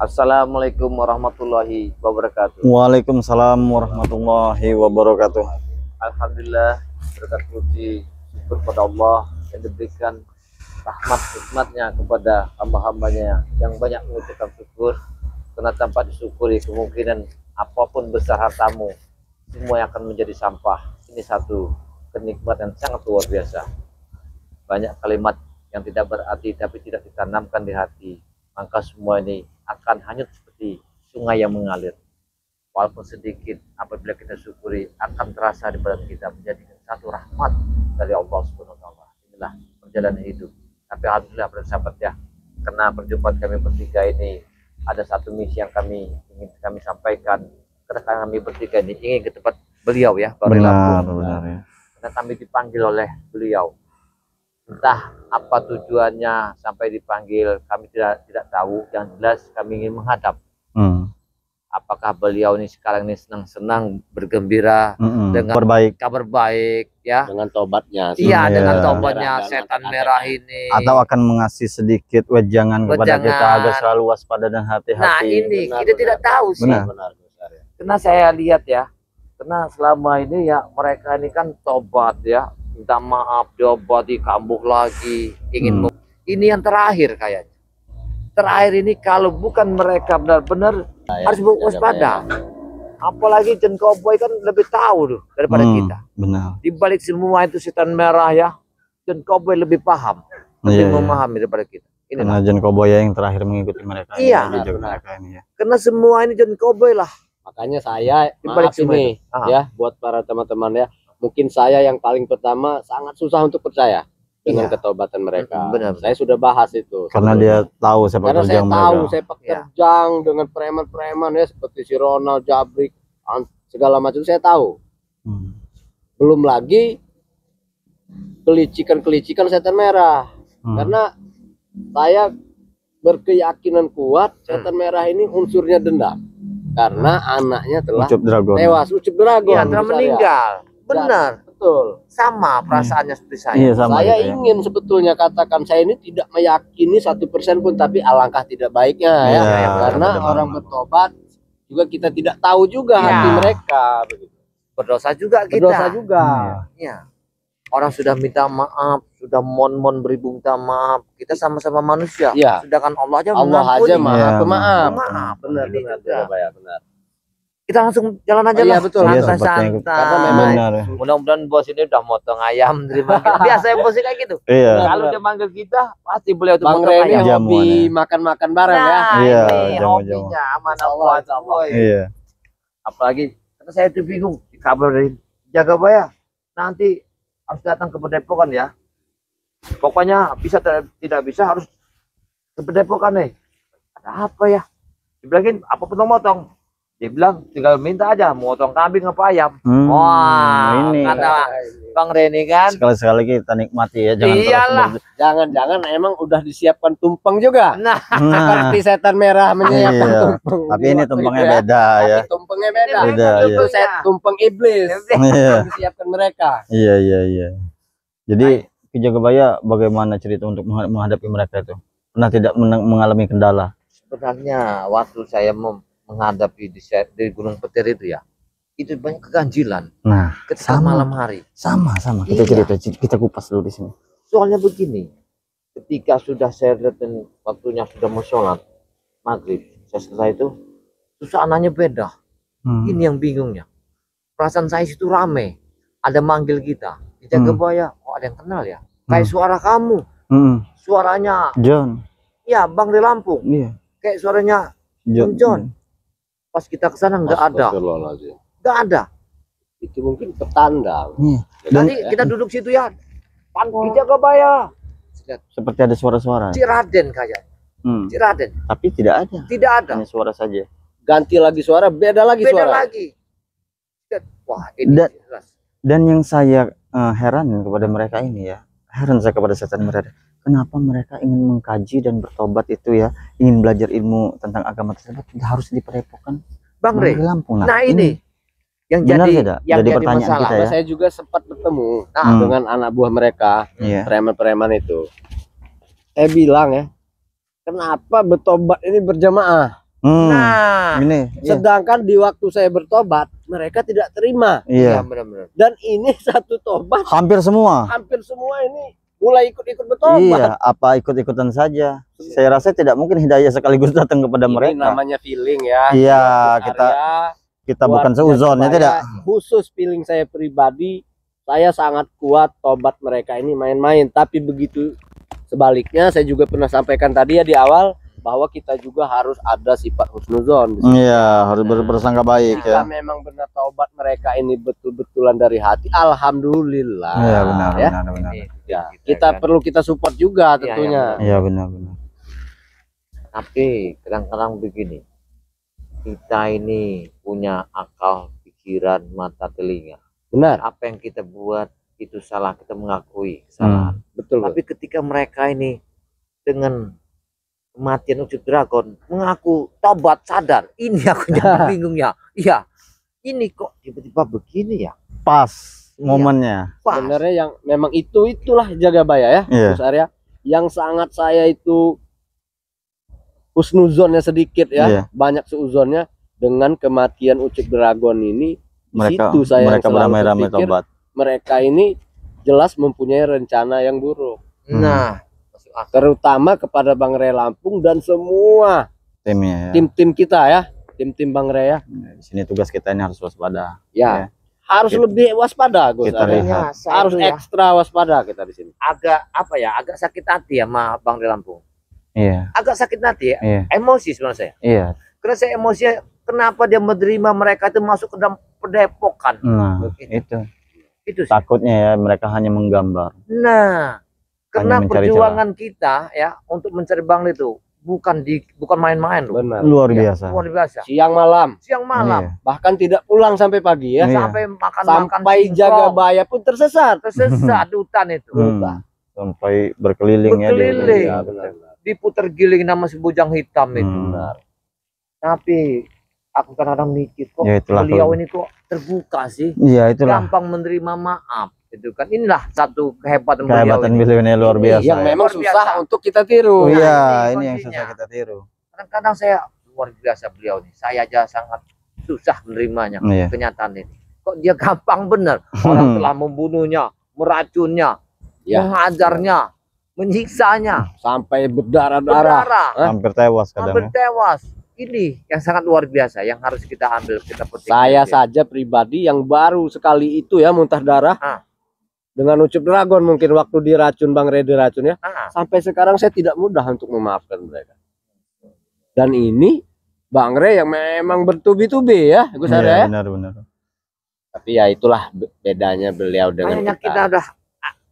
Assalamualaikum warahmatullahi wabarakatuh. Waalaikumsalam warahmatullahi wabarakatuh. Alhamdulillah, berkat puji syukur pada Allah yang diberikan rahmat hikmatnya kepada hamba-hambanya yang banyak mengucapkan syukur, karena tanpa disyukuri kemungkinan apapun besar hartamu semua yang akan menjadi sampah. Ini satu kenikmatan sangat luar biasa. Banyak kalimat yang tidak berarti tapi tidak ditanamkan di hati, maka semua ini akan hanyut seperti sungai yang mengalir. Walaupun sedikit, apabila kita syukuri akan terasa di badan kita menjadi satu rahmat dari Allah Subhanahu wa taala. Inilah perjalanan hidup. Tapi alhamdulillah para sahabat ya, karena perjumpaan kami bertiga ini ada satu misi yang ingin kami sampaikan. Karena kami bertiga ini ingin ke tempat beliau ya, Benar ya. Karena kami dipanggil oleh beliau. Entah apa tujuannya sampai dipanggil, kami tidak tahu. Yang jelas kami ingin menghadap. Apakah beliau ini sekarang ini senang-senang, bergembira dengan kabar baik ya, dengan tobatnya. Iya, dengan tobatnya setan merah ini. Atau akan mengasih sedikit wejangan kepada kita agar selalu waspada dan hati-hati. Nah ini kita tidak tahu sih. Benar. Karena saya lihat ya, karena selama ini ya mereka ini kan tobat ya, minta maaf, diobati, kambuh lagi, ingin ini yang terakhir kayaknya. Terakhir ini kalau bukan mereka benar-benar harus waspada. Apalagi Jen Cowboy kan lebih tahu tuh daripada kita. Benar. Di balik semua itu setan merah ya, Jen Cowboy lebih paham, lebih memahami daripada kita. Ini karena Jen Cowboy yang terakhir mengikuti mereka. Iya. Mereka ini ya. Karena semua ini Jen Cowboy lah. Makanya saya balik ini ya buat para teman-teman ya, mungkin saya yang paling pertama sangat susah untuk percaya dengan ketobatan mereka. Benar. Saya sudah bahas itu. Karena dia tahu sepak terjang mereka. Tahu sepak terjang dengan preman-preman ya seperti si Ronald, Jabrik, segala macam saya tahu. Belum lagi kelicikan-kelicikan setan merah. Karena saya berkeyakinan kuat setan merah ini unsurnya dendam. Karena anaknya telah tewas, Ucup Dragon. Iya, telah meninggal. Benar. Betul. Sama perasaannya seperti saya. Iya, sama saya ingin sebetulnya katakan saya ini tidak meyakini 1% pun, tapi alangkah tidak baiknya ya. Karena orang bertobat juga kita tidak tahu juga hati mereka. Begitu. Berdosa juga kita. Berdosa juga. Iya. Orang sudah minta maaf, sudah mohon beribu minta maaf. Kita sama-sama manusia. Iya. Sedangkan Allah aja maha pemaaf. Benar. Benar. Kita langsung jalan aja lah. Betul. Santai. Karena memang mudah-mudahan bos ini udah motong ayam terima kasih. Biasa ya bos kayak gitu. Iya. Kalau dia manggil kita pasti beliau tuh Bang motong Reni ayam. hobi makan-makan bareng ya. Iya, ini hobinya aman Allah. Iya. Apalagi karena saya tuh bingung kabar dari Jagabaya nanti harus datang ke Padepokan ya. Pokoknya bisa tidak bisa harus ke Padepokan nih. Ada apa ya? Dibilangin apa potong-potong. Dia bilang tinggal minta aja mau potong kambing apa ayam. Wah, ini kata Bang Reni kan. Sekali-sekali kita nikmati ya, jangan iyalah. Jangan-jangan emang udah disiapkan tumpeng juga. Nah, seperti setan merah menyiapkan tumpeng. Tapi ini tumpengnya beda ya. Tapi tumpengnya beda. Itu tumpeng iblis. Iya. Disiapkan mereka. Iya. Jadi Ki Jagabaya bagaimana cerita untuk menghadapi mereka itu? Pernah tidak mengalami kendala? Sebenarnya waktu saya menghadapi di Gunung Petir itu ya, itu banyak keganjilan. Nah, ketika malam hari. Sama. Kita cerita, kita kupas dulu di sini. Soalnya begini, ketika sudah saya lihatin waktunya sudah mau sholat maghrib, saya selesai itu, suasananya beda. Ini yang bingungnya. Perasaan saya itu rame, ada manggil kita di Jagabaya. Oh ada yang kenal ya, kayak suara kamu, suaranya John. Ya Bang di Lampung. Iya. Kayak suaranya John. Pas kita ke sana nggak ada. Itu mungkin petanda. Nanti kita duduk situ ya. Di Jagabaya. Seperti ada suara-suara. Ciraden kayaknya. Ciraden. Tapi tidak ada. Tidak ada. Hanya suara saja. Ganti lagi suara, beda lagi suara. Wah, ini jelas. Dan yang saya heran kepada mereka ini ya. Heran saya kepada setan mereka. Kenapa mereka ingin mengkaji dan bertobat itu ya, ingin belajar ilmu tentang agama tersebut harus di Padepokan Bang Rey. Lampung. Nah ini yang jadi pertanyaan masalah. kita ya. Saya juga sempat bertemu dengan anak buah mereka, preman-preman itu. Saya bilang ya, kenapa bertobat ini berjamaah? Nah, ini Sedangkan di waktu saya bertobat, mereka tidak terima. iya. benar-benar. Dan ini satu tobat, Hampir semua. hampir semua ini mulai ikut-ikut bertobat. Iya, apa ikut-ikutan saja. Saya rasa tidak mungkin hidayah sekaligus datang kepada Ini mereka. namanya feeling ya. Iya, Gus kita Arya, bukan buat seuzon ya Jaya tidak. Khusus feeling saya pribadi, saya sangat kuat tobat mereka ini main-main. Tapi begitu sebaliknya, saya juga pernah sampaikan tadi ya di awal, bahwa kita juga harus ada sifat husnuzon. Iya, harus bersangka baik Jika ya. memang benar taubat mereka ini betul-betulan dari hati, alhamdulillah. Iya, benar, ya. benar. Ya, kita perlu kita support juga tentunya. Iya, benar. Tapi kadang-kadang begini, kita ini punya akal, pikiran, mata, telinga. Benar, Apa yang kita buat itu salah, kita mengakui kesalahan. betul. Tapi ketika mereka ini dengan kematian Ucup Dragon mengaku tobat sadar, ini aku jadi bingung ya. Iya, ini kok tiba-tiba begini ya? Pas Iya. momennya. Pas. Sebenarnya yang memang itulah Jagabaya ya, Iya. Gus Arya. Yang sangat saya itu husnuzonnya sedikit ya, Iya. banyak seuzonnya dengan kematian Ucup Dragon ini. Di Mereka situ saya mereka selalu beramai-ramai berpikir, tobat. mereka ini jelas mempunyai rencana yang buruk. Nah, masuk akal. Terutama kepada Bang Ray Lampung dan semua Timnya ya. tim-tim kita ya, tim-tim Bang Ray ya. Di sini tugas kita ini harus waspada. Ya, Ya. harus Kita- lebih waspada Gus kita Arya. lihat. Saya Harus itu ya, ekstra waspada kita di sini. agak apa ya? Agak sakit hati ya sama Bang di Lampung. Iya, Agak sakit hati ya. iya, Emosi sebenarnya saya. iya. Karena saya emosi, kenapa dia menerima mereka itu masuk ke dalam pedepokan? Nah, Begitu. itu Itu sih. takutnya ya mereka hanya menggambar. Nah, karena mencari perjuangan kita ya untuk mencari Bang itu bukan main-main loh. Benar. Luar Ya, biasa. luar biasa. Siang malam, Siang malam Iya. bahkan tidak pulang sampai pagi ya. Iya. sampai makan-makan Sampai singkong, Jagabaya pun tersesat. tersesat di hutan itu. Sampai berkeliling ya. Berkeliling. Ya, benar. Diputar giling nama si bujang hitam itu. Benar. Tapi aku kadang-kadang mikir kok Ya, itulah beliau kalau- ini kok terbuka sih, Iya, itulah gampang menerima maaf itu kan. Inilah satu kehebatan beliau kehebatan ini. beliau ini luar Ini biasa. Yang ya. memang Luar susah biasa. untuk kita tiru. Oh Nah, iya, ini ini yang kondisinya. susah kita tiru. Kadang-kadang saya luar biasa beliau nih, saya aja sangat susah menerimanya. Iya. Kenyataan ini kok dia gampang bener. Orang telah membunuhnya, meracunnya, Ya. mengajarnya, menyiksanya, Sampai berdarah-darah. berdarah, Hampir tewas hampir kadang. Ya. tewas. Ini yang sangat luar biasa yang harus kita ambil, kita petik. Saya saja pribadi yang baru sekali itu ya muntah darah. Ah. Dengan Ucup Dragon mungkin waktu diracun Bang Ray diracun ya. Ah, Sampai sekarang saya tidak mudah untuk memaafkan mereka. Dan ini Bang Ray yang memang bertubi-tubi ya, Gus Arya. Iya, benar-benar. Tapi ya itulah bedanya beliau dengan kayaknya kita. kita udah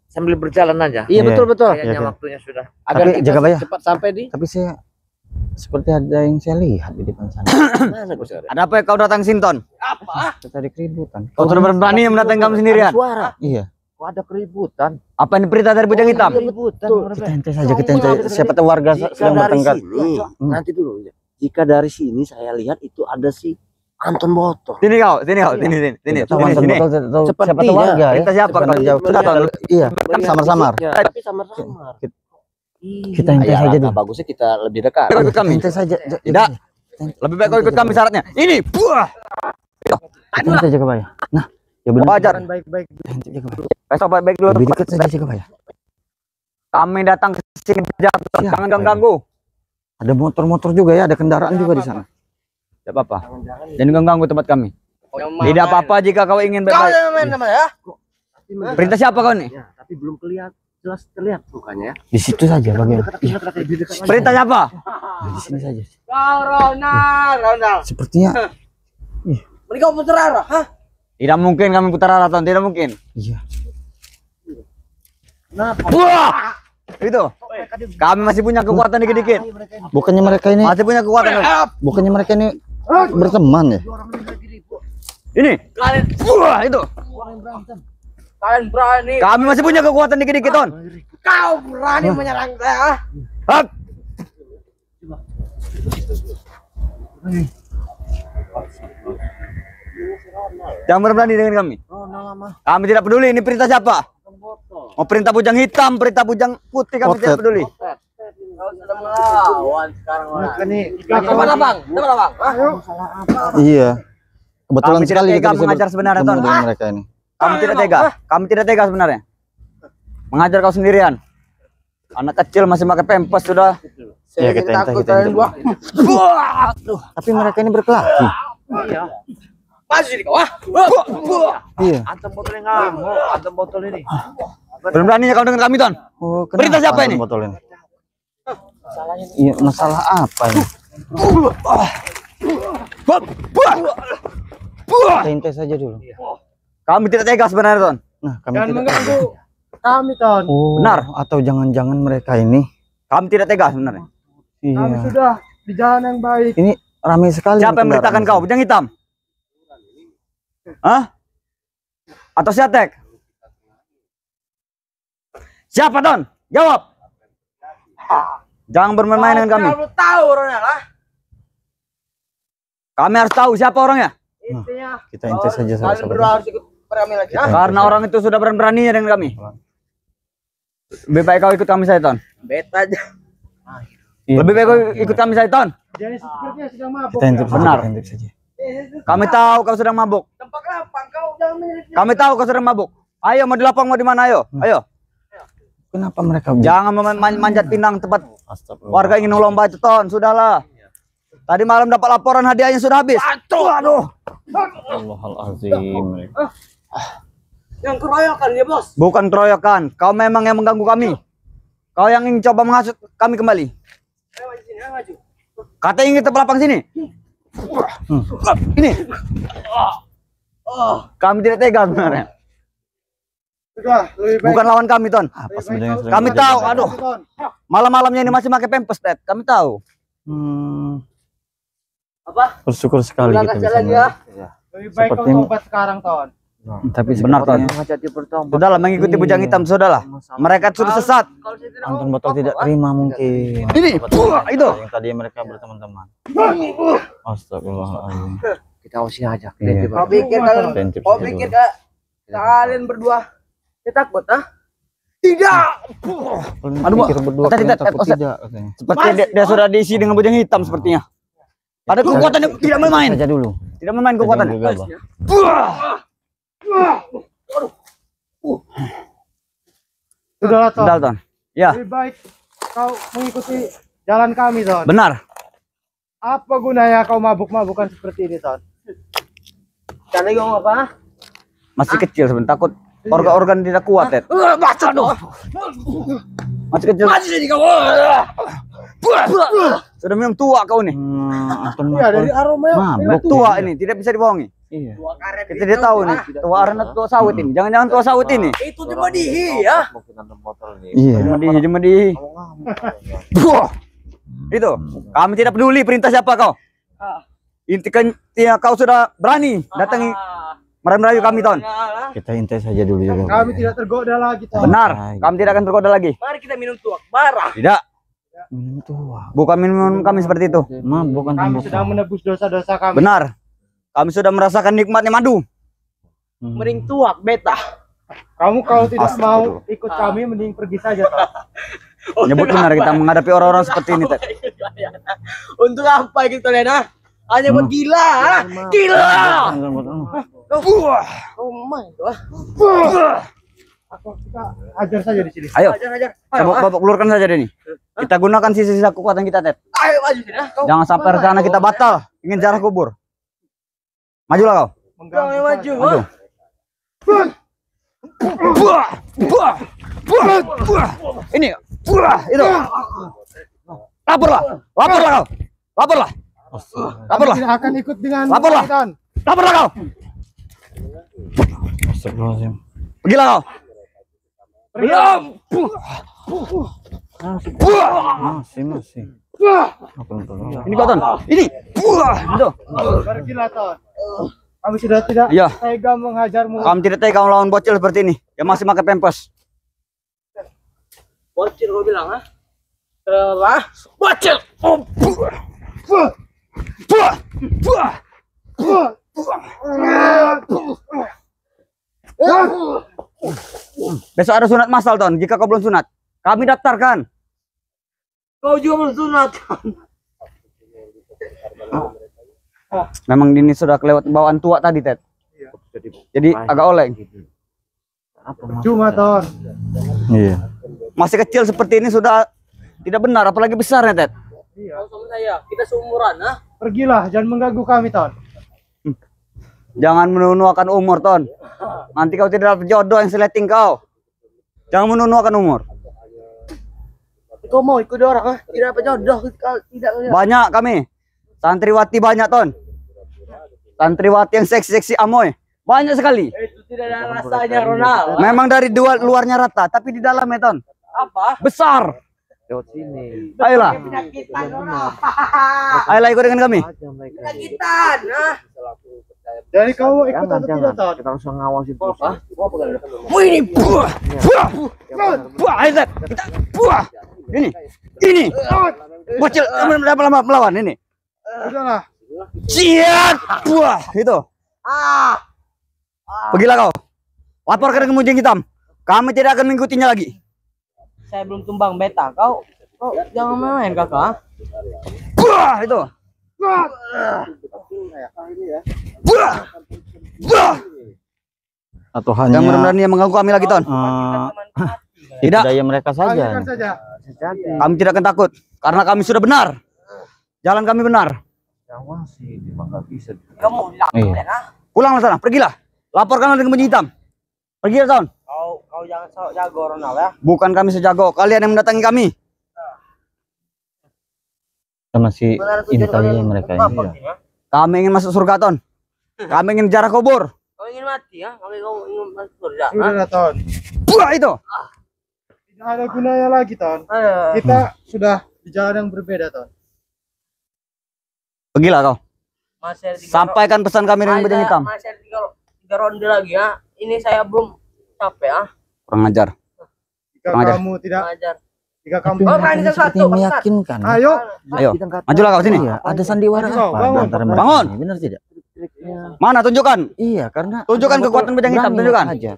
sambil berjalan aja. Iya, Iya. betul-betul. Kayaknya Iya. waktunya sudah. Agar Tapi kita Jagabaya. cepat sampai di Tapi saya seperti ada yang saya lihat di depan sana. mana Gus Arya? Ada apa ya kau datang Sinton? Tadi keributan. Kau sudah berani mendatangi kami sendirian? Suara. Iya. Kok ada keributan? Apa ini perintah dari bujang hitam? Keributan. Kita ente saja, kita ente. Siapa tahu warga Jika sedang dari bertengkar. sini, Hmm. nanti dulu ya. Jika dari sini saya lihat itu ada si Anton Boto. Sini kau, sini kau, sini. Tidak tahu Sini, Anton sini. Botol, tidak tahu siapa Sepertinya. tahu warga ya. Perintah siapa kau? Jauh. Sudah tahu. Iya, Melihat samar-samar. fisiknya, Tapi samar-samar. Kita ente Ya, saja langkah dulu. bagusnya kita lebih dekat. Kau ikut kami. Ente saja. Tidak. Lebih baik kau ikut kami syaratnya. Ini, buah. Ente jaga bayar. Nah, ya benar. Wajar. Baik-baik. Ente jaga bayar. Besok baik-baik dulu. Lebih dekat saja jaga bayar. Kami datang ke sini Siap. jangan ganggu. Ada motor-motor juga ya, ada kendaraan juga di sana. Tidak apa-apa. Jangan ganggu tempat kami. Tidak apa-apa jika kau ingin baik-baik. ya. Perintah siapa kau nih? Ya, tapi belum kelihatan jelas terlihat mukanya ya. Di situ saja bagian. Perintah siapa? Di sini saja. Ronald. Sepertinya Mereka putar arah, hah? Tidak mungkin kami putar arah, Ton. Tidak mungkin. iya. Wah! Itu. Kami masih punya kekuatan dikit-dikit. Bukannya mereka ini Masih punya kekuatan. bukannya mereka ini berteman ya? Ini. Wah, itu. Kalian berani, Kami masih punya kekuatan dikit-dikit, Ton. kau berani menyerang saya. Hap. Jangan berani dengan kami. Kami tidak peduli ini perintah siapa. Mau perintah bujang hitam, perintah bujang putih kami tidak peduli. Kau sudah lawan sekarang Bang. Iya. Kebetulan Kami tidak sekali tega kita bisa mengajar sebenarnya, bertemu Ton. dengan mereka ini. Kamu tidak tega. Kamu tidak tega sebenarnya. Mengajar kau sendirian. Anak kecil masih pakai pempes sudah. Ya kita intip. Tapi mereka ini berkelahi. Iya. Masih di kawah. Iya. Antum botol yang ngamuk, antum botol ini. Beraninya kau dengan kami, Ton. Oh, Berita kenapa siapa ini? botol ini? Iya, masalah apa ini? Kita intip saja dulu. Kami tidak tega sebenarnya, Ton. Nah, kami Jangan tidak mengganggu kami, Ton. Oh, Benar. Atau jangan-jangan mereka ini? Kami tidak tega sebenarnya. Kami Iya. sudah di jalan yang baik. Ini ramai sekali. Siapa yang kendaraan memberitakan di kau? sini. Bujang hitam? Hah? Atau Siatek? Siapa, Ton? Jawab. Jangan bermain-main dengan kami. Kamu tahu orangnya lah. Kami harus tahu siapa orangnya. Intinya Kita intip saja kalian berdua sahabat-sahabat. harus ikut beramil lagi. Kita Karena orang itu sudah berani-beraninya dengan kami. Lebih baik kau ikut kami saya, Ton. Beta aja. Iya. Lebih baik kau ikut kami saya, Ton. Jadi sepertinya sedang mabuk. Kita intip saja. Benar. Kita intip saja. Kami tahu kau sedang mabuk. Tempat lapang kau jangan menjadi. Kami tahu kau sedang mabuk. Ayo mau di lapang mau di mana? Ayo. Ayo. Kenapa mereka Jangan manjat pinang tempat Astagfirullah. warga ingin lomba itu, Ton. Sudahlah. Tadi malam dapat laporan hadiahnya sudah habis. Aduh. Astagfirullahalazim. Yang keroyokan ya, Bos. Bukan keroyokan. Kau memang yang mengganggu kami. Kau yang ingin coba menghasut kami kembali. Ayo maju sini, ayo maju. Kata ingin ke lapang sini. Ini. Kami tidak tega sebenarnya. Sudah, lebih baik. Bukan lawan kami, Ton. Apa sebenarnya yang sedang Kami terjadi? tahu, aduh. Malam-malamnya ini masih pakai pempes, Ted. Kami tahu. Apa? Bersyukur sekali Ulang kita aja bisa lagi ya. melihat. Lebih baik kau Sepertinya- tobat sekarang, Ton. Tapi Benar, Ton. Jadi bertobat. Sudahlah mengikuti bujang hitam, sudahlah. Mereka sudah sesat. Kalau saya tidak Anton botol tidak terima mungkin. Ini, itu. Yang tadi mereka berteman-teman. Astagfirullahaladzim. Kita usir aja. Iya. Kau pikir kalian, Kita intip kau saja pikir dulu. kalian berdua dia takut, ah? Tidak. Kalian Aduh, pikir berdua Tet, kalian Tet, takut Ustaz. tidak katanya. Seperti dia sudah diisi dengan bujang hitam sepertinya. Ada kekuatan yang tidak main-main. Saja dulu. Tidak main-main kekuatan. Jangan gegabah. Sudahlah, Ton. Sudah, Ton. Ya, Lebih baik kau mengikuti jalan kami, Ton. benar. Apa gunanya kau mabuk-mabukan seperti ini, Ton? Cari kau apa? Masih kecil sebentar, takut organ-organ tidak kuat, Ted. Aduh. Masih kecil. Sudah minum tua kau nih. Anton Ya, dari aroma mabuk Tua ini, tidak bisa dibohongi. Iya. Kita tidak tahu nih, tua aren atau tua sawit ini. Jangan-jangan tua sawit ini. Itu cuma dihi ya. Mungkin antum botol ini. Iya. Cuma di. Buah. Itu. Kami tidak peduli perintah siapa kau. Intinya kau sudah berani datangi merayu kami, Ton. Kita intai saja dulu juga. Kami tidak tergoda lagi, Ton. Benar. Kami tidak akan tergoda lagi. Mari kita minum tuak barah. Tidak. Minum tua. Bukan minum kami seperti itu. Mabuk kan Kami sedang menebus dosa-dosa kami. Benar. Kami sudah merasakan nikmatnya madu. Mending tuak beta. Kamu kalau tidak mau ikut kami, mending pergi saja, Ton. Nyebut benar kita menghadapi orang-orang seperti ini, Ted. Untuk apa gitu, Lena? Hanya buat gila, ah? Gila. Oh my God. Kita ajar saja di sini. Ayo. Ajar. Bapak keluarkan saja ini. Kita gunakan sisa-sisa kekuatan kita, Ted. Ayo maju sini. Jangan sampai rencana kita batal. Ingin jarah kubur. Majulah kau. Kau maju. Maju. Ini. Itu. Laporlah. Laporlah kau. Laporlah. Laporlah. Tidak akan ikut dengan Laporlah. Ton. Laporlah kau. Astagfirullahaladzim. Pergilah kau. Belum. Masih. Ini kau, Ton. Ini. Itu. Pergilah, Ton. Kami sudah tidak Iya. tega menghajarmu. Kamu tidak tega melawan bocil seperti ini. Yang masih pakai pempes. Bocil kau bilang, ah? Telah. Bocil. Oh. Besok ada sunat masal, Ton. Jika kau belum sunat, kami daftarkan. Kau juga belum sunat. Memang ini sudah kelewat bawaan tua tadi, Ted. Jadi agak oleng. Cuma Ton. Iya. Masih kecil seperti ini sudah tidak benar, apalagi besarnya, Ted. Kau sama saya, kita seumuran, ah. Pergilah, jangan mengganggu kami Ton. Jangan menua-nuakan umur, Ton. Nanti kau tidak dapat jodoh yang seleting kau. Jangan menua-nuakan umur. Kau mau ikut orang, ah? Tidak apa jodoh, tidak. Banyak kami. Santriwati banyak, Ton. Santriwati yang seksi-seksi amoy. Banyak sekali. Itu tidak ada rasanya, Ronald. Memang dari luarnya rata, tapi di dalamnya, Ton, Apa? besar. Lewat sini. Ayolah. Penyakitan, Ronald. Ayolah ikut dengan kami. Penyakitan, ah. Jadi kau ikut atau tidak Ton? Kita harus ngawasin terus. Wih, ini buah. Buah. Buah, ayo, Ted. Kita buah. Ini. Bocil melawan ini. Udahlah. Siap. Buah, itu. Pergilah kau. Laporkan ke Mujing Hitam. Kami tidak akan mengikutinya lagi. Saya belum tumbang beta, kau jangan main, Kakak. Buah, itu. Buah. Buah. Atau hanya Yang benar-benar yang mengganggu kami lagi, Ton. tidak Tidak. daya mereka Lanjutkan saja. saja. Kami tidak akan takut karena kami sudah benar. Jalan kami benar. Awasi, memang nggak bisa. Kamu Iya. Pulanglah sana, pergilah. Laporkanlah dengan Mujing Hitam. Pergilah, Ton. Kau jangan sok jago, Ronald, ya. Bukan kami sejago, kalian yang mendatangi kami. Kita masih ini kali ya mereka ini. Ya. Kami ingin masuk surga, Ton. Kami ingin jarah kubur. Kau ingin mati, ya? Kau ingin masuk surga, ah? Udahlah Ton. Buah itu. Tidak ada gunanya lagi Ton. Kita sudah di jalan yang berbeda Ton. Pergilah kau. Masih ada Sampaikan pesan kami dengan Mujing Hitam. Masih ada tiga ronde lagi, ya. Ini saya belum capek, ah. Kurang ajar. Jika Aja. kamu tidak, Ngajar. jika kamu Oh, berani Seperti satu, Bangsat. meyakinkan. ayo, Ayo, majulah kau sini. Iya, ada sandiwara Bangun, apa bangun. antara mereka Bangun. ini? Benar tidak? Mana tunjukkan? Iya, karena Tunjukkan ada kekuatan Mujing Hitam, berani tunjukkan. aja.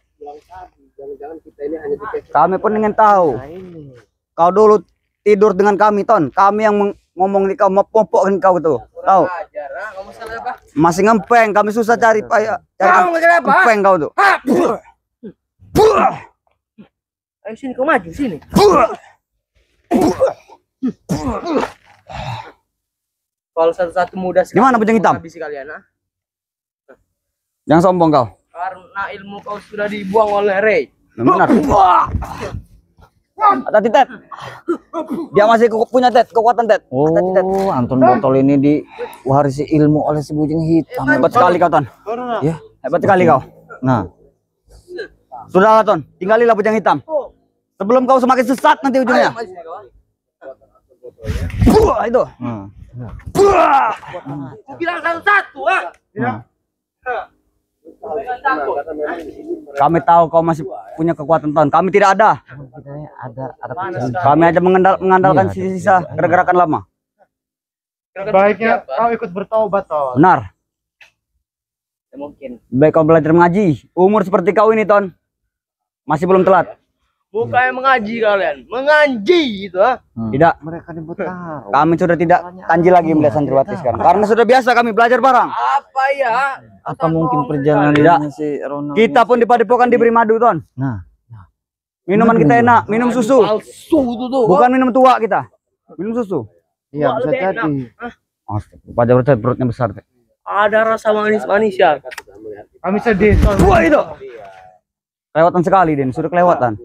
Kami pun ingin tahu. Kau dulu tidur dengan kami, Ton. Kami yang ngomong di kau, mopok-popokkan kau tuh. Tahu? Ngajar, ah. Kamu salah apa? Masih ngempeng, kami susah cari Kamu ngajar apa? ngempeng kau tuh. Buah. Ayo sini, kau maju sini. Kalau satu-satu muda sekali. Gimana Mujing Hitam? Habisi kalian, ah. Jangan sombong kau. Karena ilmu kau sudah dibuang oleh Ray. Benar. Hati Ted. Dia masih punya Ted, kekuatan Ted. Hati Ted. Oh, Anton Botol ini diwarisi ilmu oleh si Bujing Hitam. Hebat sekali kau, Ton. Ya, Hebat sekali kau. nah, Sudahlah, Ton. Tinggalilah Bujang Hitam. Sebelum kau semakin sesat nanti ujungnya. Buah itu. Buah. Aku bilang satu-satu, ah. Kami tahu kau masih punya kekuatan, Ton. Kami tidak ada. Kami aja mengandalkan sisa-sisa gerakan lama. baiknya kau ikut bertobat Ton. Benar. Mungkin. Baik kau belajar mengaji. Umur seperti kau ini, Ton, masih belum telat. Bukan mengaji kalian, menganji gitu, ah. Tidak. Mereka nyebut taruh. Kami sudah tidak kanji lagi melihat santriwati sekarang. Karena sudah biasa kami belajar bareng. Apa ya? apa mungkin perjalanan Tidak. si Ronald? Kita pun di padepokan diberi madu, Ton. Nah, Minuman kita enak, minum susu. Palsu itu tuh. Bukan minum tua kita. Minum susu. Iya, bisa lebih jadi. enak. Pada berarti perutnya besar. Teh. Ada rasa manis-manis ya. Kami sedih Ton. Wah itu. Kelewatan sekali, Den. Sudah kelewatan.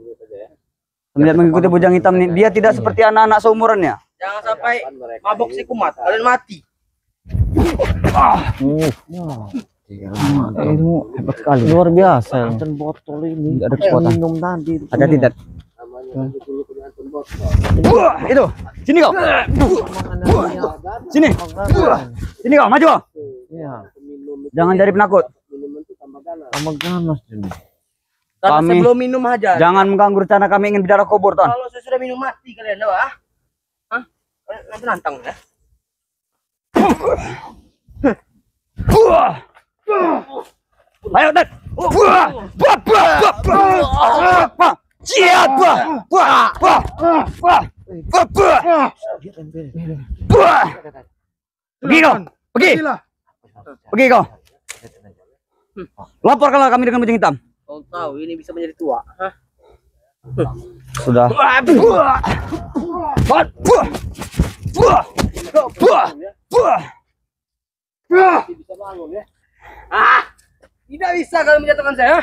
Semenjak mengikuti Bujang Hitam nih, dia tidak seperti anak-anak seumurannya. Jangan sampai mabok si kumat, kalian mati. ilmu hebat sekali. Luar biasa. Dan botol ini. Nggak ada kekuatan. Minum tadi. Hati-hati, Ted. Wah, itu. Sini kau. Sini. Sini kau, maju kau. Iya. Jangan jadi penakut. Sama ganas ini. Karena Kami- sebelum minum aja. Jangan mengganggu rencana kami ingin bicara kubur, Ton. Kalau saya sudah minum mati kalian, tahu ah? Hah? Kalian nanti nantang ya. Ayo, Ted. Buah. Buah. Buah. Buah. Buah. Buah. Ciat. Buah. Buah. Buah. Buah. Pergi kau. Pergi. Pergilah. Pergi kau. Laporkanlah kami dengan kucing hitam. Kau tahu ini bisa menjadi tua. Hah? Sudah. Bisa bangun ya. Tidak bisa kalian menjatuhkan saya.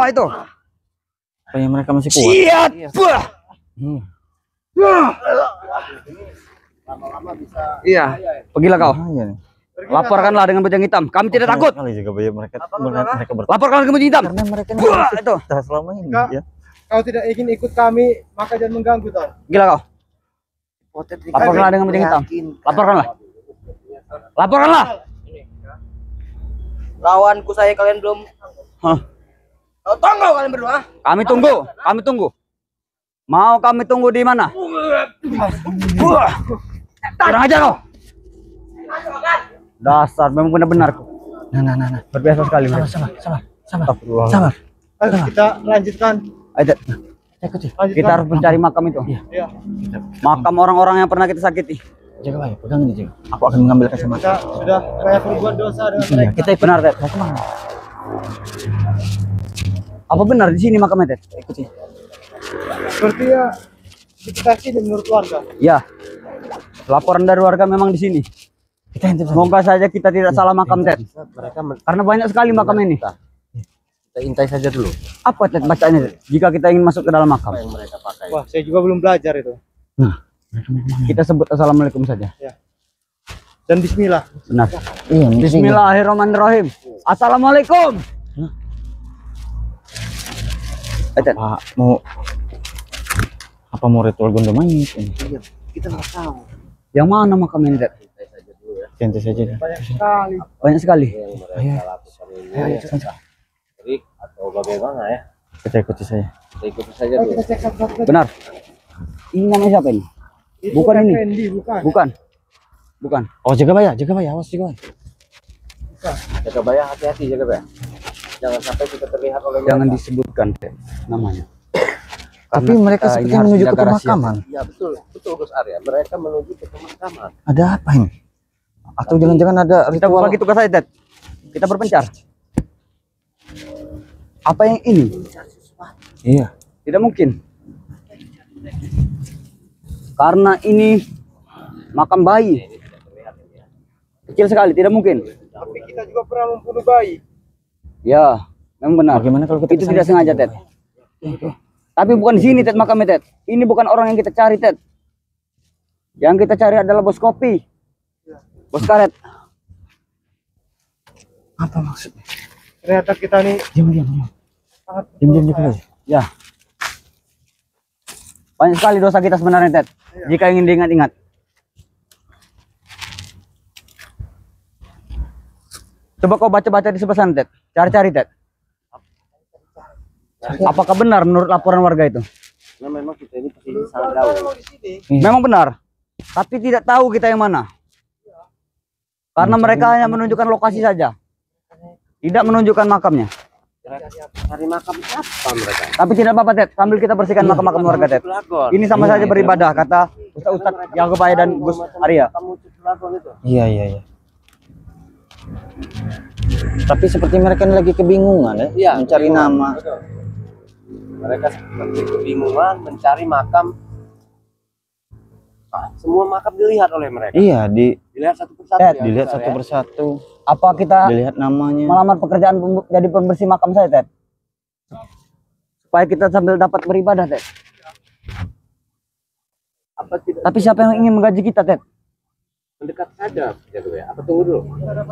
Itu. Kayak mereka masih kuat. Siap. Lama-lama bisa. Iya. Pergilah kau. Bahaya nih. Laporkanlah dengan kucing hitam. Kami tidak takut. Kali juga bahaya mereka Laporkan dengan kucing hitam. karena mereka ini Wah, masih itu. kita selama ini Kak. ya. Kau tidak ingin ikut kami, maka jangan mengganggu Ton. Gila kau. Laporkanlah dengan kucing hitam. Laporkanlah. Laporkanlah. Lawanku saya kalian belum. Hah. Kau tunggu kalian berdua. Kami tunggu. Kami tunggu. Mau kami tunggu di mana? Kurang aja kau. Dasar memang benar-benar. Nah. Berbiasa sekali. Sabar. Astagfirullah. Sabar. Ayo kita lanjutkan. Ayo, Ted. Lanjutkan. Kita harus mencari makam itu. Ya. Makam orang-orang yang pernah kita sakiti. Jaga baik, pegang ini jaga. Aku akan mengambil kacamata. Kita sudah banyak berbuat dosa dengan Iya, mereka. kita ikut. Benar, Ted. Mau kemana? Apa benar di sini makamnya, Ted? Ikuti. Seperti ya kita sini menurut warga. Ya. Laporan dari warga memang di sini. Kita intip saja. Semoga saja kita tidak salah makam, Ted. Mereka Karena banyak sekali makam ini. kita intai saja dulu. Apa, Ted, bacaannya, Ted? Jika kita ingin masuk ke dalam makam. Apa yang mereka pakai? Wah, saya juga belum belajar itu. Kita sebut assalamualaikum saja. Dan bismillah. Benar. Iya, Bismillahirrahmanirrahim. Assalamualaikum. Ted. Pak, mau ritual gondol mayit ini? Kita nggak tahu. Yang mana makam ini, Ted? Intai saja dulu ya. Intip saja deh. Banyak sekali. Banyak sekali. Yang mereka lakukan ini trik atau bagaimana ya? Kita ikuti saja. Kita ikuti saja Ayo dulu. kita cek satu-satu. Benar. Ini namanya siapa ini? Itu Bukan ini. Effendi, bukan. Bukan. Oh, jaga bayar, awas jaga bayar. Jaga bayar, hati-hati jaga bayar. Jangan sampai kita terlihat oleh Jangan mereka. disebutkan, Ted, namanya. Tapi Karena mereka kita seperti ini harus menuju ke jaga rahasia, pemakaman. Ya betul, betul Gus Arya. Mereka menuju ke pemakaman. Ada apa ini? Atau jangan-jangan ada Ted. Kita ritual? berbagi tugas saja, Ted. Kita berpencar. Apa yang ini? Iya. Tidak mungkin. Karena ini makam bayi. Kecil sekali, tidak mungkin. Tapi kita juga pernah membunuh bayi. Ya, memang benar. Bagaimana kalau kita Itu kesana tidak saja, sengaja, Pak? Ted. Tapi bukan di sini, Ted, makamnya, Ted. Ini bukan orang yang kita cari, Ted. Yang kita cari adalah bos kopi. Bos karet. Apa maksudnya? Ternyata kita nih Diam. sangat Diam jaga bayar. Ya. Banyak sekali dosa kita sebenarnya, Ted. Jika ingin diingat-ingat. Coba kau baca-baca di sebelah sana, Ted. Cari-cari, Ted. Apakah benar menurut laporan warga itu? Nah, memang kita ini posisi sangat jauh. di sini. Memang benar. Tapi tidak tahu kita yang mana. Karena mereka hanya menunjukkan lokasi saja. Tidak menunjukkan makamnya. Cari makam siapa mereka? Tapi tidak apa-apa, Ted. Sambil kita bersihkan makam-makam warga, Ted. Pelakon. Ini sama saja beribadah, kata Ustadz Yakubaya dan Gus Arya. Kamu pelakon itu. Iya. Tapi seperti mereka ini lagi kebingungan ya, Iya, mencari kebingungan. nama. Betul. Mereka seperti kebingungan mencari makam. Semua makam dilihat oleh mereka. Iya, Dilihat satu persatu. Ted, ya, dilihat Gus satu Arya. persatu, Apa kita dilihat namanya. melamar pekerjaan jadi pembersih makam saya, Ted? Supaya kita sambil dapat beribadah, Ted. Apa tidak Tapi siapa yang ingin menggaji kita, Ted? mendekat saja gitu ya? Apa tunggu dulu?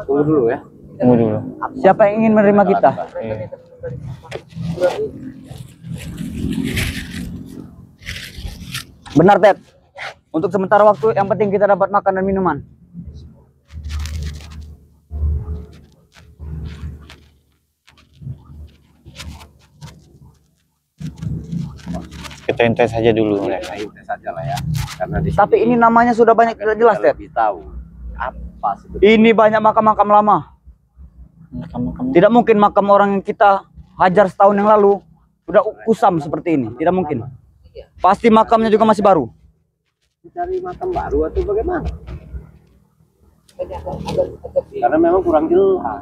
Tunggu dulu ya. Tunggu dulu. Siapa yang ingin menerima kita? Benar, Ted. Untuk sementara waktu, yang penting kita dapat makan dan minuman. Kita intai saja dulu. Mereka intai saja lah ya. Karena di Tapi ini namanya sudah banyak tidak jelas, kita Ted. lebih tahu apa sebetulnya. Ini banyak makam-makam lama. Makam-makam. Tidak mungkin makam orang yang kita hajar setahun yang lalu sudah kusam seperti ini, tidak mungkin. Pasti makamnya juga masih baru. Cari makam baru atau bagaimana? Karena memang kurang jelas.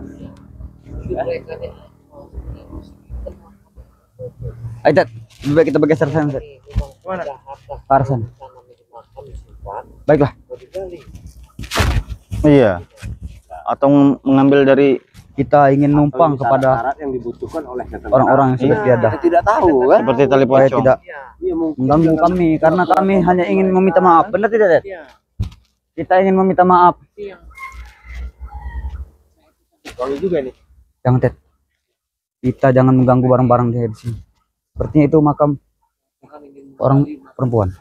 Ayo, Ted, lebih baik kita bergeser sana, Ted. Mana? Ke arah sana. Baiklah. Iya. Atau mengambil dari Kita ingin numpang kepada syarat yang dibutuhkan oleh orang-orang yang sudah tiada. Kita tidak tahu kan? seperti tali Supaya pocong. tidak Iya, mungkin mengganggu kami, karena kami hanya ingin meminta maaf. Benar tidak, Ted? Kita ingin meminta maaf. wangi juga nih. Jangan, Ted. Kita jangan mengganggu barang-barang di sini. Sepertinya itu makam orang perempuan.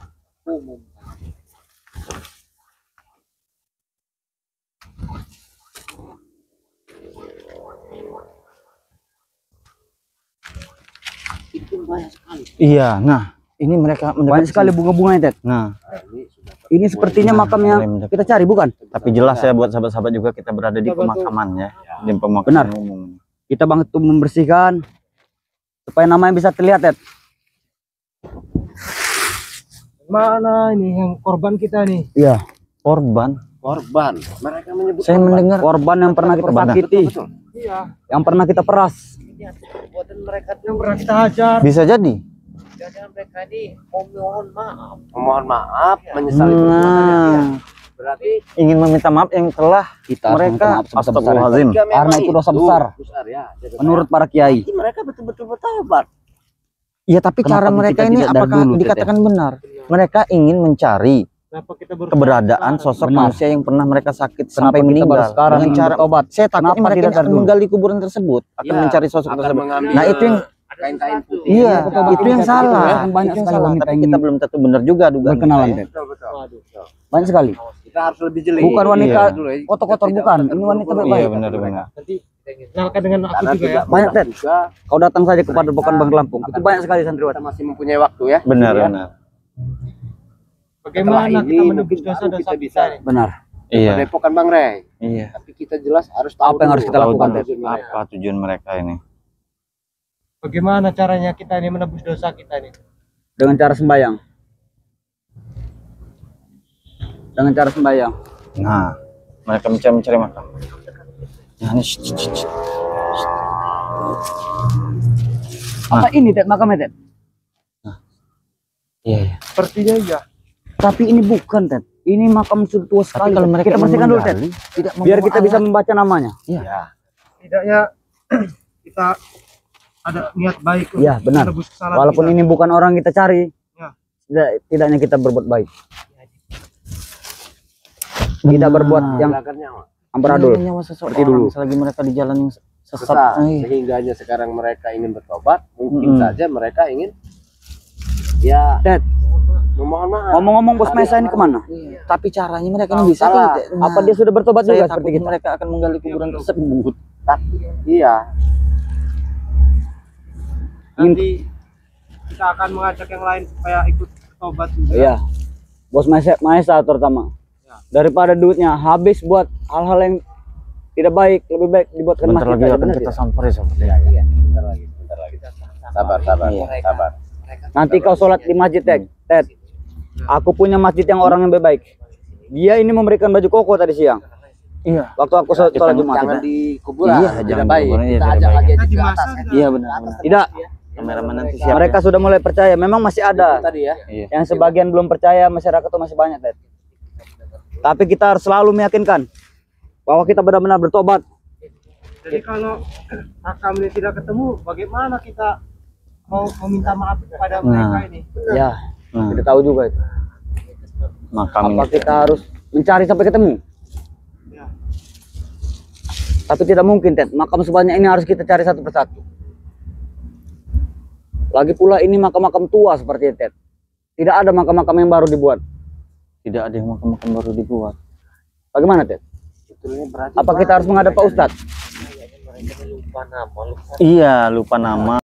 Iya, nah ini mereka Banyak mendekat sekali sini. bunga-bunganya, Ted. Nah, Ini sepertinya makam yang mulai mendekat. kita cari, bukan? Tapi jelas ya buat sahabat-sahabat juga kita berada di pemakaman ya, di pemakaman Benar. umum. Kita bantu membersihkan supaya namanya bisa terlihat, Ted. Mana ini yang korban kita nih? Iya. Korban. Korban. Mereka menyebut Saya mendengar Korban yang pernah kita Korban. sakiti, Iya. yang pernah kita peras. Yang pernah kita hajar. bisa jadi. Jangan mereka ini mohon maaf. memohon maaf, menyesali Nah, perbuatannya. Berarti ingin meminta maaf yang telah Kita harus minta mereka maaf sebesar-besarnya. astagfirullahaladzim. jika memang Karena itu dosa besar. besar ya. Jadi Menurut para kiai. berarti mereka betul-betul bertobat. Iya, tapi Kenapa cara mereka kita ini tidak dari apakah dulu, Ted, dikatakan benar? Mereka ingin mencari Kenapa kita baru keberadaan sosok Benar. manusia yang pernah mereka sakit Kenapa sampai kita meninggal baru sekarang dengan ingin cara bertobat? saya takutnya Kenapa mereka tidak ini dari akan dulu? menggali kuburan tersebut, akan Ya, mencari sosok akan tersebut. mengambil Nah, itu yang kain-kain putih. iya, betul, itu yang betul. salah. Itu yang banyak Itu yang sekali salah, wanita tapi yang kita belum tentu benar juga dugaan Berkenalan, kita, ya. Ted. Betul. Banyak sekali. Kita harus lebih jeli. Bukan wanita Iya. Dulu ya. kotor-kotor, Kita bukan. tidak Ini usah wanita terburu-buru. Iya, baik. benar-benar. nanti kenalkan dengan aku Karena juga ya. tidak Banyak, mudah Ted. juga. Kau datang saja kepada Pokan Bang Lampung. Itu banyak sekali santriwati. Kita masih mempunyai waktu ya. Benar, Ya. benar. Bagaimana Setelah ini kita menebus mungkin dosa baru dosa kita kita bisa. nih? Benar. Iya. Padepokan Bang Rey. Iya. Tapi kita jelas harus tahu Apa yang harus dulu kita lakukan, apa Ted? tujuan mereka. Apa tujuan mereka ini? Bagaimana caranya kita ini menebus dosa kita nih? Dengan cara sembahyang. Dengan cara sembahyang. Nah, mereka mencari makam. Nah, ini shh, shh, shh, shh. Apa ini, Ted? Makamnya, Ted? Iya, iya. Sepertinya iya. Tapi ini bukan, Ted. Ini makam sudah tua Tapi sekali. kalau Ted. mereka Kita ingin bersihkan dulu, Ted. menggali, tidak Biar membawa kita bisa alat. membaca namanya. Tidaknya kita ada niat baik untuk Iya, benar. menebus kesalahan Walaupun kita. ini bukan orang kita cari, Ya. tidaknya kita berbuat baik. Tidak berbuat yang Silakannya, Mak. amburadul. Nyawa seseorang Seperti dulu. selagi mereka di jalan yang sesat. Sesat. Iya. Sehingganya sekarang mereka ingin bertobat, mungkin Mm-mm. saja mereka ingin ya Ted, memohon maaf. ngomong-ngomong Bos Mesa ini kemana? Tapi caranya mereka ini bisa salah. tidak. Apa dia sudah bertobat Saya juga seperti takut kita? mereka akan menggali kuburan tersebut. Tapi iya, Nanti kita akan mengajak yang lain supaya ikut bertobat juga. Iya. Bos Maesa terutama. Daripada duitnya habis buat hal-hal yang tidak baik, lebih baik dibuatkan Bentar masjid lagi aja, akan benar kita tidak? sampai seperti iya, iya. Bentar lagi. Sabar. Sabar. Nanti kau sholat di masjid, Ted. Aku punya masjid yang orang yang baik. Dia ini memberikan baju koko tadi siang. Iya. Waktu aku sholat Jumat. Jangan di kuburan. Iya, tidak jangan di baik. kuburan, iya, Kita tidak ajak baik. lagi aja Kita di ke masa atas. tidak. Iya, benar. Tidak, Kameramen nanti siap. mereka sudah mulai percaya. Memang masih ada. Tadi ya. Iya. Yang sebagian belum percaya, masyarakat itu masih banyak, Ted. Tapi kita harus selalu meyakinkan bahwa kita benar-benar bertobat. Jadi kalau makam ini tidak ketemu, bagaimana kita mau meminta maaf kepada mereka ini? Ya, Nah, kita tahu juga itu. makam Apa ini. kita harus mencari sampai ketemu? Ya. Tapi tidak mungkin, Ted. Makam sebanyak ini harus kita cari satu persatu. Lagi pula ini makam-makam tua seperti itu, Ted. Tidak ada makam-makam yang baru dibuat. Tidak ada yang makam-makam baru dibuat. Bagaimana, Ted? Sebetulnya berarti Apa kita harus menghadap Pak Ustadz? Mereka lupa nama, lupa Iya, lupa nama.